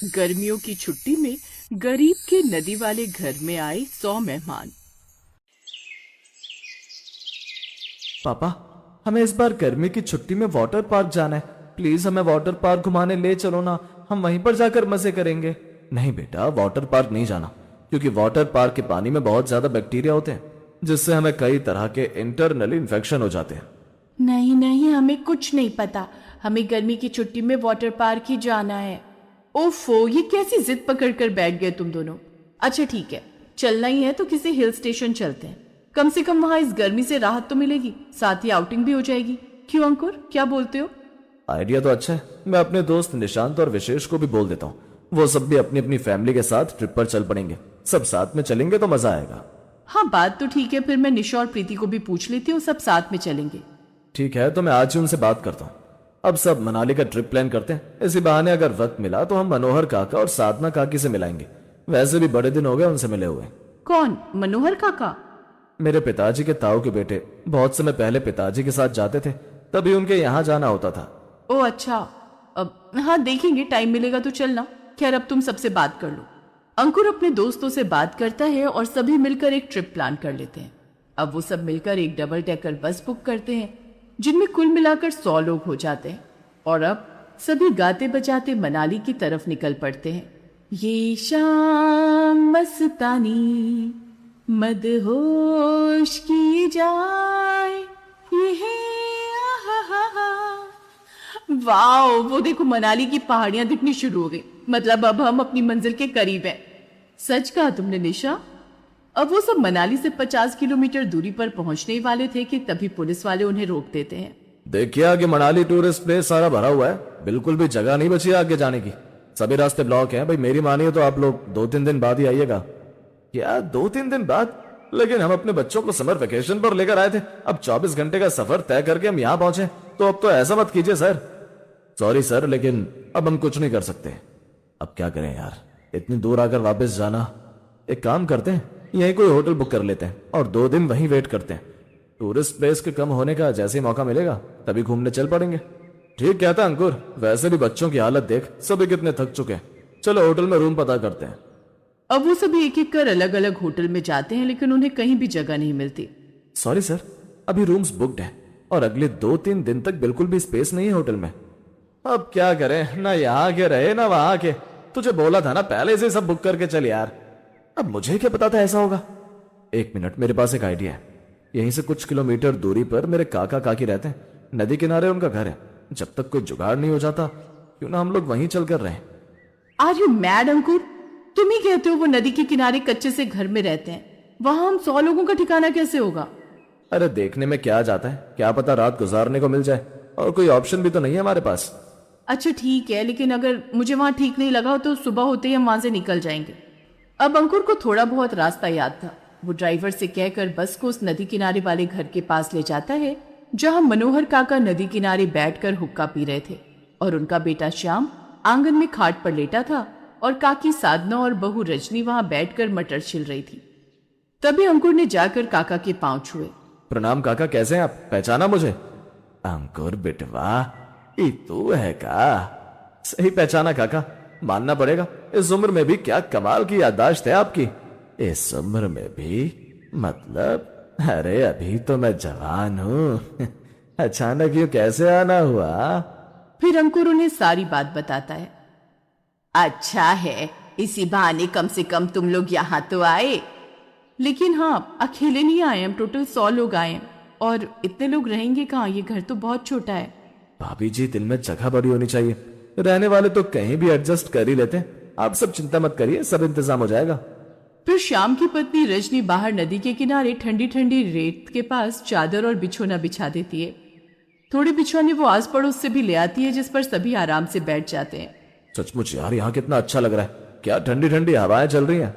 गर्मियों की छुट्टी में गरीब के नदी वाले घर में आए 100 मेहमान। पापा, हमें इस बार गर्मी की छुट्टी में वाटर पार्क जाना है। प्लीज हमें वाटर पार्क घुमाने ले चलो ना, हम वहीं पर जाकर मजे करेंगे। नहीं बेटा, वाटर पार्क नहीं जाना, क्योंकि वाटर पार्क के पानी में बहुत ज्यादा बैक्टीरिया होते हैं, जिससे हमें कई तरह के इंटरनल इन्फेक्शन हो जाते हैं। नहीं नहीं, हमें कुछ नहीं पता। हमें गर्मी की छुट्टी में वाटर पार्क ही जाना है। ओफो, ये कैसी जिद पकड़ कर बैठ गए तुम दोनों। अच्छा ठीक है, चलना ही है तो किसी हिल स्टेशन चलते हैं। कम से कम वहां इस गर्मी से राहत तो मिलेगी, साथ ही आउटिंग भी हो जाएगी। क्यों अंकुर, क्या बोलते हो? आइडिया तो अच्छा है। मैं अपने दोस्त निशांत और विशेष को भी बोल देता हूँ, वो सब भी अपनी अपनी फैमिली के साथ ट्रिप पर चल पड़ेंगे। सब साथ में चलेंगे तो मजा आएगा। हाँ बात तो ठीक है, फिर मैं निशा और प्रीति को भी पूछ लेती हूँ, सब साथ में चलेंगे। ठीक है, तो मैं आज ही उनसे बात करता हूँ। अब सब मनाली का ट्रिप प्लान करते हैं। इसी बहाने अगर वक्त मिला तो हम मनोहर काका और साधना काकी से मिलाएंगे। वैसे भी बड़े दिन हो गए उनसे मिले हुए। कौन? मनोहर काका? मेरे पिताजी के ताऊ के बेटे। बहुत समय पहले पिताजी के साथ जाते थे, तभी उनके यहाँ जाना होता था। ओ अच्छा, अब हाँ देखेंगे, टाइम मिलेगा तो चलना। खैर अब तुम सबसे बात कर लो। अंकुर अपने दोस्तों से बात करता है और सभी मिलकर एक ट्रिप प्लान कर लेते हैं। अब वो सब मिलकर एक डबल डेकर बस बुक करते हैं, जिनमें कुल मिलाकर 100 लोग हो जाते हैं। और अब सभी गाते बजाते मनाली की तरफ निकल पड़ते हैं। ये शाम मस्तानी मदहोश की जाए, ये है वाओ, वो देखो मनाली की पहाड़ियां दिखनी शुरू हो गई। मतलब अब हम अपनी मंजिल के करीब हैं। सच कहा तुमने निशा। अब वो सब मनाली से 50 किलोमीटर दूरी पर पहुंचने ही वाले थे कि तभी पुलिस वाले उन्हें रोक देते हैं। देखिए आगे मनाली टूरिस्ट प्लेस सारा भरा हुआ है, बिल्कुल भी जगह नहीं बची है आगे जाने की। सभी रास्ते ब्लॉक हैं। भाई मेरी मानिए तो आप लोग 2-3 दिन बाद ही आइएगा। क्या 2-3 दिन बाद? लेकिन हम अपने बच्चों को समर वेकेशन पर लेकर आए थे। अब 24 घंटे का सफर तय करके हम यहाँ पहुंचे, तो अब तो ऐसा मत कीजिए सर। सॉरी सर, लेकिन अब हम कुछ नहीं कर सकते। अब क्या करें यार, इतनी दूर आकर वापस जाना। एक काम करते हैं, यहीं कोई होटल बुक कर लेते हैं और 2 दिन वहीं वेट करते हैं। टूरिस्ट प्लेस के कम होने का जैसे ही मौका मिलेगा तभी घूमने चल पड़ेंगे। ठीक कहता अंकुर, वैसे भी बच्चों की हालत देख, सभी कितने थक चुके हैं। चलो होटल में रूम पता करते हैं। अब वो सभी एक एक कर अलग अलग होटल में जाते हैं, लेकिन उन्हें कहीं भी जगह नहीं मिलती। सॉरी सर, अभी रूम्स बुक्ड हैं और अगले 2-3 दिन तक बिल्कुल भी स्पेस नहीं है होटल में। अब क्या करें, ना यहाँ के रहे ना वहां के। तुझे बोला था ना पहले से सब बुक करके चल यार। अब मुझे क्या पता था ऐसा होगा। 1 मिनट, मेरे पास एक आइडिया है। यहीं से कुछ किलोमीटर दूरी पर मेरे काका काकी रहते हैं। नदी किनारे उनका घर है। जब तक कोई जुगाड़ नहीं हो जाता, क्यों ना हम लोग वहीं चल कर रहे। आर यू मैड अंकुर? तुम ही कहते हो वो नदी के किनारे कच्चे से घर में रहते हैं। वहां हम 100 लोगों का ठिकाना कैसे होगा? अरे देखने में क्या जाता है, क्या पता रात गुजारने को मिल जाए। और कोई ऑप्शन भी तो नहीं है हमारे पास। अच्छा ठीक है, लेकिन अगर मुझे वहां ठीक नहीं लगा तो सुबह होते ही हम वहां से निकल जाएंगे। अब अंकुर को थोड़ा बहुत रास्ता याद था। वो ड्राइवर से कहकर बस को उस नदी किनारे वाले घर के पास ले जाता है, जहां मनोहर काका नदी किनारे बैठकर हुक्का पी रहे थे और उनका बेटा श्याम आंगन में खाट पर लेटा था और काकी साधना और बहू रजनी वहां बैठकर मटर छिल रही थी। तभी अंकुर ने जाकर काका के पांव छुए। प्रणाम काका, कैसे हैं आप? पहचाना मुझे? अंकुर बिटवा, ये तू है का? सही पहचाना काका, मानना पड़ेगा। इस उम्र में भी क्या कमाल की याददाश्त है आपकी। इस उम्र में भी मतलब? अरे अभी तो मैं जवान हूं। अचानक यूं कैसे आना हुआ? फिर अंकुर उन्हें सारी बात बताता है। अच्छा है, इसी बहाने कम से कम तुम लोग यहाँ तो आए। लेकिन हाँ, अकेले नहीं आए हम, टोटल 100 लोग आए हैं। और इतने लोग रहेंगे कहाँ, ये घर तो बहुत छोटा है। भाभी जी, दिल में जगह बड़ी होनी चाहिए। रहने वाले तो कहीं भी एडजस्ट कर ही लेते हैं। आप सब चिंता मत करिए, सब इंतजाम हो जाएगा। फिर श्याम की पत्नी रजनी बाहर नदी के किनारे ठंडी ठंडी रेत के पास चादर और बिछोना बिछा देती है। थोड़े बिछौने वो आस पड़ोस से भी ले आती है, जिस पर सभी आराम से बैठ जाते हैं। सचमुच यार, यहाँ कितना अच्छा लग रहा है। क्या ठंडी ठंडी हवाएं चल रही हैं।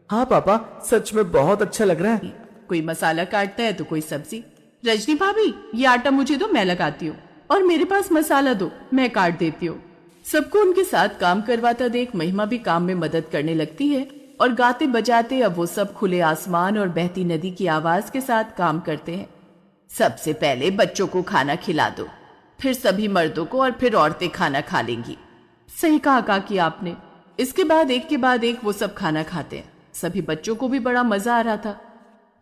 हाँ पापा, सच में बहुत अच्छा लग रहा है। कोई मसाला काटता है तो कोई सब्जी। रजनी भाभी, ये आटा मुझे दो, मैं लगाती हूँ। और मेरे पास मसाला दो, मैं काट देती हूँ। सबको उनके साथ काम करवाता देख महिमा भी काम में मदद करने लगती है और गाते बजाते अब वो सब खुले आसमान और बहती नदी की आवाज के साथ काम करते हैं। सबसे पहले बच्चों को खाना खिला दो, फिर सभी मर्दों को और फिर औरतें खाना खा लेंगी। सही कहा काकी आपने। इसके बाद एक वो सब खाना खाते हैं। सभी बच्चों को भी बड़ा मजा आ रहा था।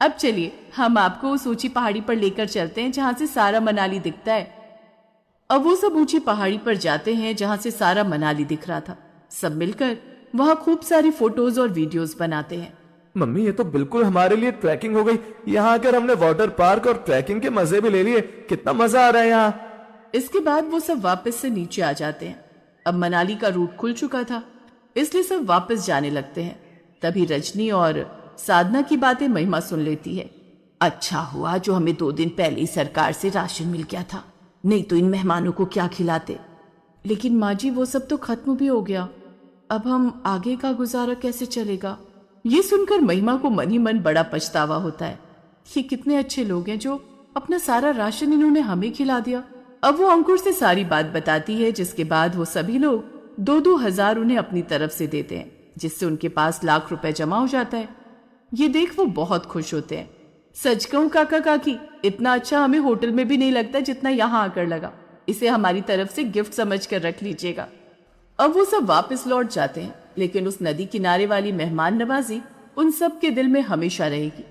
अब चलिए हम आपको उस ऊंची पहाड़ी पर लेकर चलते हैं जहां से सारा मनाली दिखता है। अब वो सब ऊंची पहाड़ी पर जाते हैं जहां से सारा मनाली दिख रहा था। सब मिलकर वहां खूब सारी फोटोज और वीडियोस बनाते हैं। मम्मी ये तो बिल्कुल हमारे लिए ट्रैकिंग हो गई। यहाँ आकर हमने वाटर पार्क और ट्रैकिंग के मजे भी ले लिए। कितना मजा आ रहा है यहाँ। इसके बाद वो सब वापस से नीचे आ जाते हैं। अब मनाली का रूट खुल चुका था, इसलिए सब वापस जाने लगते हैं। तभी रजनी और साधना की बातें महिमा सुन लेती है। अच्छा हुआ जो हमें 2 दिन पहले ही सरकार से राशन मिल गया था, नहीं तो इन मेहमानों को क्या खिलाते। लेकिन माँ जी वो सब तो खत्म भी हो गया, अब हम आगे का गुजारा कैसे चलेगा। ये सुनकर महिमा को मन ही मन बड़ा पछतावा होता है। ये कितने अच्छे लोग हैं जो अपना सारा राशन इन्होंने हमें खिला दिया। अब वो अंकुर से सारी बात बताती है, जिसके बाद वो सभी लोग 2-2 हजार उन्हें अपनी तरफ से देते हैं, जिससे उनके पास लाख रुपए जमा हो जाता है। ये देख वो बहुत खुश होते हैं। सच कहूं काका काकी, इतना अच्छा हमें होटल में भी नहीं लगता जितना यहाँ आकर लगा। इसे हमारी तरफ से गिफ्ट समझ कर रख लीजिएगा। अब वो सब वापस लौट जाते हैं, लेकिन उस नदी किनारे वाली मेहमान नवाजी उन सब के दिल में हमेशा रहेगी।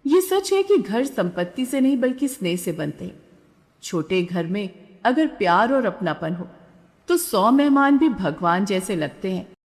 ये सच है कि घर संपत्ति से नहीं बल्कि स्नेह से बनते हैं। छोटे घर में अगर प्यार और अपनापन हो तो 100 मेहमान भी भगवान जैसे लगते हैं।